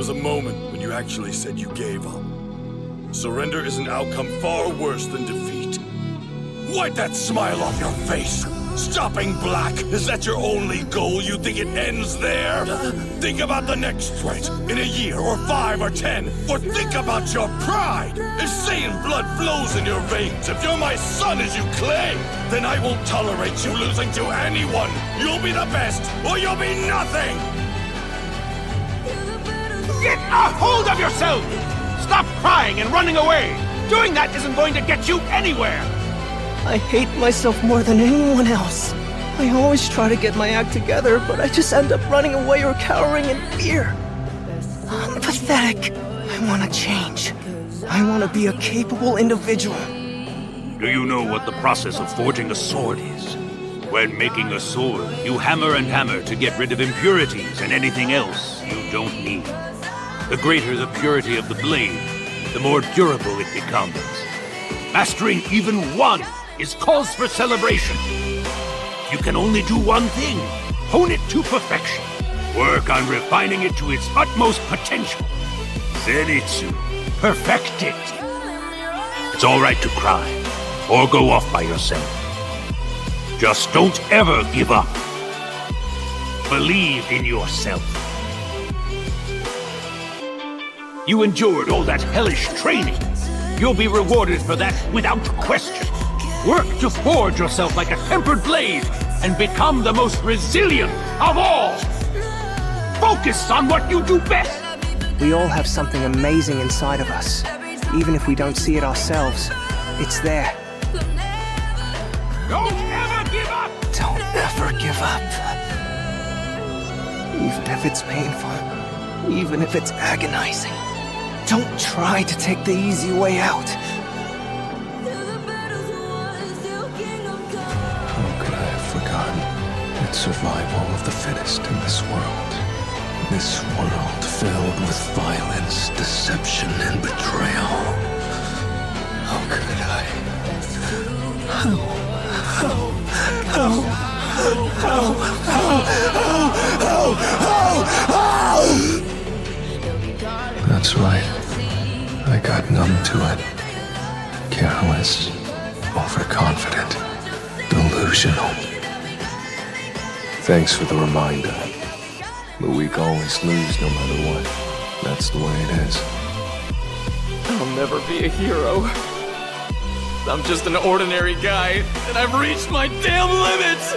was a moment when you actually said you gave up. Surrender is an outcome far worse than defeat. Wipe that smile off your face! Stopping black, is that your only goal? You think it ends there? Think about the next threat, in a year, or 5 or 10, or think about your pride! If Saiyan blood flows in your veins, if you're my son as you claim, then I won't tolerate you losing to anyone! You'll be the best, or you'll be nothing! Get a hold of yourself! Stop crying and running away! Doing that isn't going to get you anywhere! I hate myself more than anyone else. I always try to get my act together, but I just end up running away or cowering in fear. I'm pathetic. I want to change. I want to be a capable individual. Do you know what the process of forging a sword is? When making a sword, you hammer and hammer to get rid of impurities and anything else you don't need. The greater the purity of the blade, the more durable it becomes. Mastering even one is cause for celebration. You can only do one thing. Hone it to perfection. Work on refining it to its utmost potential. Zenitsu, perfect it. It's all right to cry, or go off by yourself. Just don't ever give up. Believe in yourself. You endured all that hellish training. You'll be rewarded for that without question. Work to forge yourself like a tempered blade and become the most resilient of all. Focus on what you do best. We all have something amazing inside of us. Even if we don't see it ourselves, it's there. Don't ever give up! Don't ever give up. Even if it's painful, even if it's agonizing, don't try to take the easy way out. How could I have forgotten that survival of the fittest in this world? This world filled with violence, deception, and betrayal. How could I? That's right. I got numb to it. Careless, overconfident, delusional. Thanks for the reminder. The weak always lose no matter what. That's the way it is. I'll never be a hero. I'm just an ordinary guy, and I've reached my damn limits!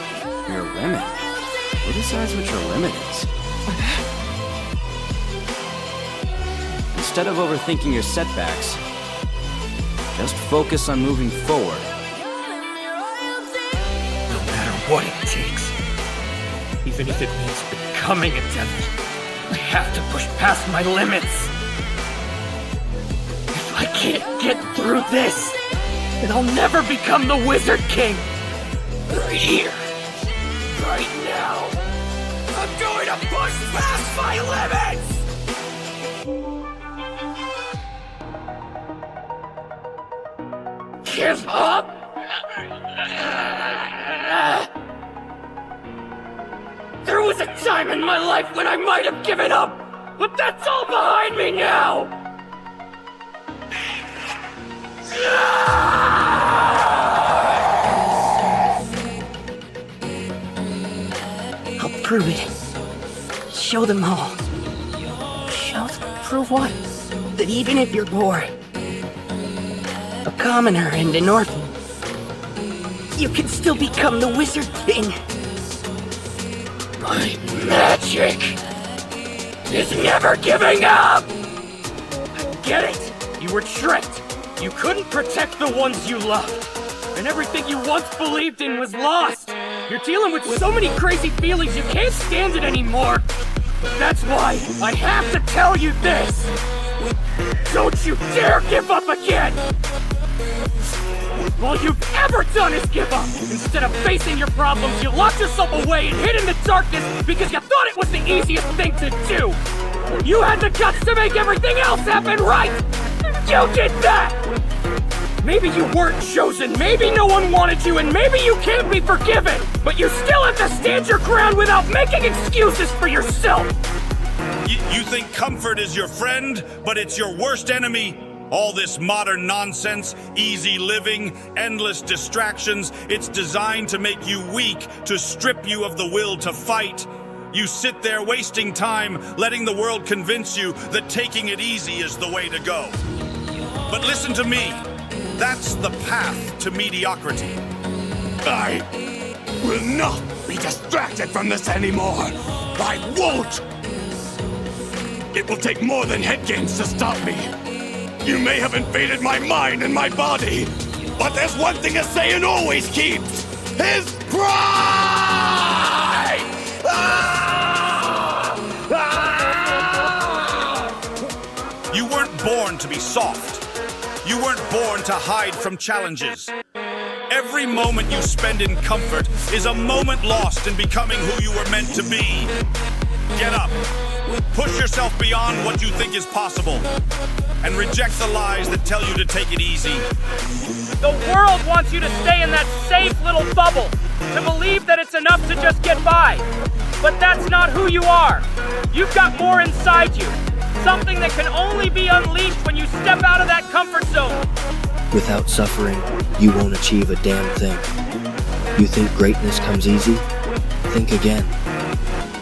Your limit? Who decides what your limit is? Instead of overthinking your setbacks, just focus on moving forward. No matter what it takes, even if it means becoming a devil, I have to push past my limits. If I can't get through this, then I'll never become the Wizard King. Right here, right now, I'm going to push past my limits! Give up? There was a time in my life when I might have given up, but that's all behind me now! I'll prove it. Show them all. Prove what? That even if you're bored, a commoner and an orphan, you can still become the Wizard King. My magic is never giving up! I get it! You were tricked! You couldn't protect the ones you loved! And everything you once believed in was lost! You're dealing with so many crazy feelings you can't stand it anymore! But that's why I have to tell you this! Don't you dare give up again! All you've ever done is give up! Instead of facing your problems, you locked yourself away and hid in the darkness because you thought it was the easiest thing to do! You had the guts to make everything else happen right! You did that! Maybe you weren't chosen, maybe no one wanted you, and maybe you can't be forgiven! But you still have to stand your ground without making excuses for yourself! You think comfort is your friend, but it's your worst enemy? All this modern nonsense, easy living, endless distractions, it's designed to make you weak, to strip you of the will to fight. You sit there wasting time, letting the world convince you that taking it easy is the way to go. But listen to me. That's the path to mediocrity. I will not be distracted from this anymore. I won't! It will take more than head games to stop me. You may have invaded my mind and my body, but there's one thing a Saiyan always keeps. His pride! You weren't born to be soft. You weren't born to hide from challenges. Every moment you spend in comfort is a moment lost in becoming who you were meant to be. Get up. Push yourself beyond what you think is possible. And reject the lies that tell you to take it easy. The world wants you to stay in that safe little bubble, to believe that it's enough to just get by. But that's not who you are. You've got more inside you. Something that can only be unleashed when you step out of that comfort zone. Without suffering, you won't achieve a damn thing. You think greatness comes easy? Think again.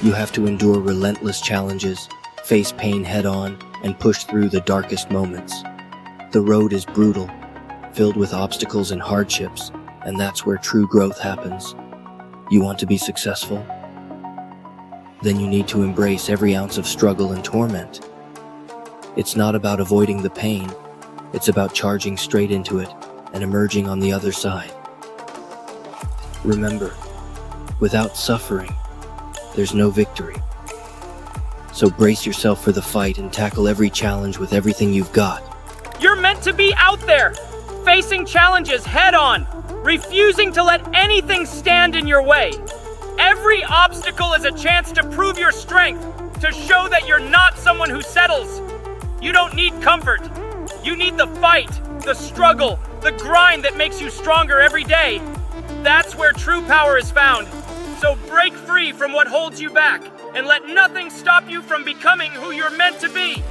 You have to endure relentless challenges, face pain head-on, and push through the darkest moments. The road is brutal, filled with obstacles and hardships, and that's where true growth happens. You want to be successful? Then you need to embrace every ounce of struggle and torment. It's not about avoiding the pain, it's about charging straight into it and emerging on the other side. Remember, without suffering, there's no victory. So brace yourself for the fight and tackle every challenge with everything you've got. You're meant to be out there, facing challenges head on, refusing to let anything stand in your way. Every obstacle is a chance to prove your strength, to show that you're not someone who settles. You don't need comfort. You need the fight, the struggle, the grind that makes you stronger every day. That's where true power is found. So break free from what holds you back, and let nothing stop you from becoming who you're meant to be.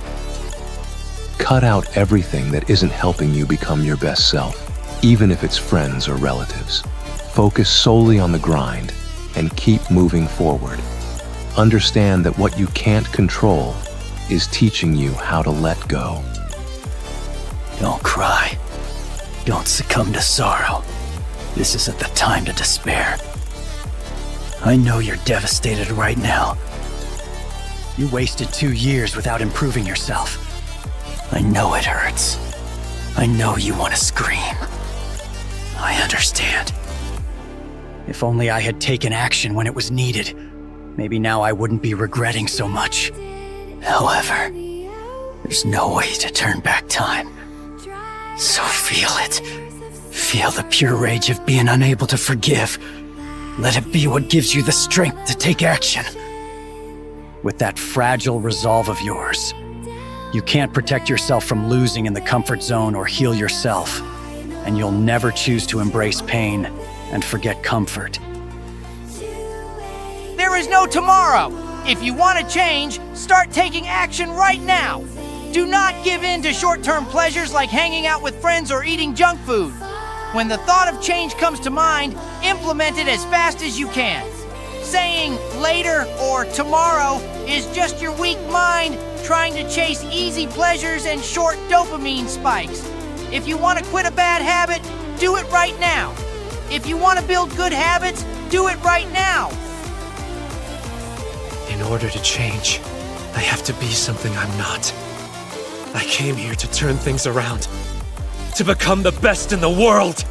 Cut out everything that isn't helping you become your best self, even if it's friends or relatives. Focus solely on the grind and keep moving forward. Understand that what you can't control is teaching you how to let go. Don't cry. Don't succumb to sorrow. This isn't the time to despair. I know you're devastated right now. You wasted 2 years without improving yourself. I know it hurts. I know you want to scream. I understand. If only I had taken action when it was needed, maybe now I wouldn't be regretting so much. However, there's no way to turn back time. So feel it. Feel the pure rage of being unable to forgive. Let it be what gives you the strength to take action. With that fragile resolve of yours, you can't protect yourself from losing in the comfort zone or heal yourself, and you'll never choose to embrace pain and forget comfort. There is no tomorrow. If you want to change, start taking action right now. Do not give in to short-term pleasures like hanging out with friends or eating junk food. When the thought of change comes to mind, implement it as fast as you can. Saying later or tomorrow is just your weak mind trying to chase easy pleasures and short dopamine spikes. If you want to quit a bad habit, do it right now. If you want to build good habits, do it right now. In order to change, I have to be something I'm not. I came here to turn things around, to become the best in the world.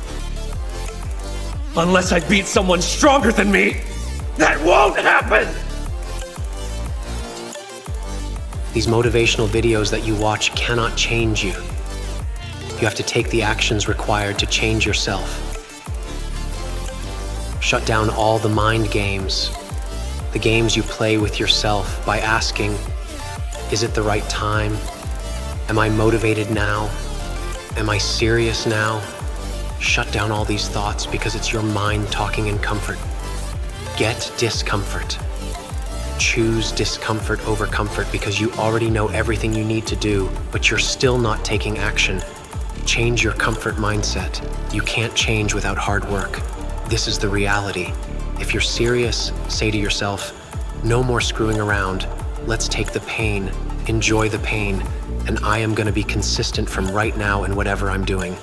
Unless I beat someone stronger than me, that won't happen! These motivational videos that you watch cannot change you. You have to take the actions required to change yourself. Shut down all the mind games, the games you play with yourself by asking, is it the right time? Am I motivated now? Am I serious now? Shut down all these thoughts because it's your mind talking in comfort. Get discomfort. choose discomfort over comfort because you already know everything you need to do, but you're still not taking action. Change your comfort mindset. You can't change without hard work. This is the reality. If you're serious, say to yourself, no more screwing around. Let's take the pain, enjoy the pain, and I am going to be consistent from right now in whatever I'm doing.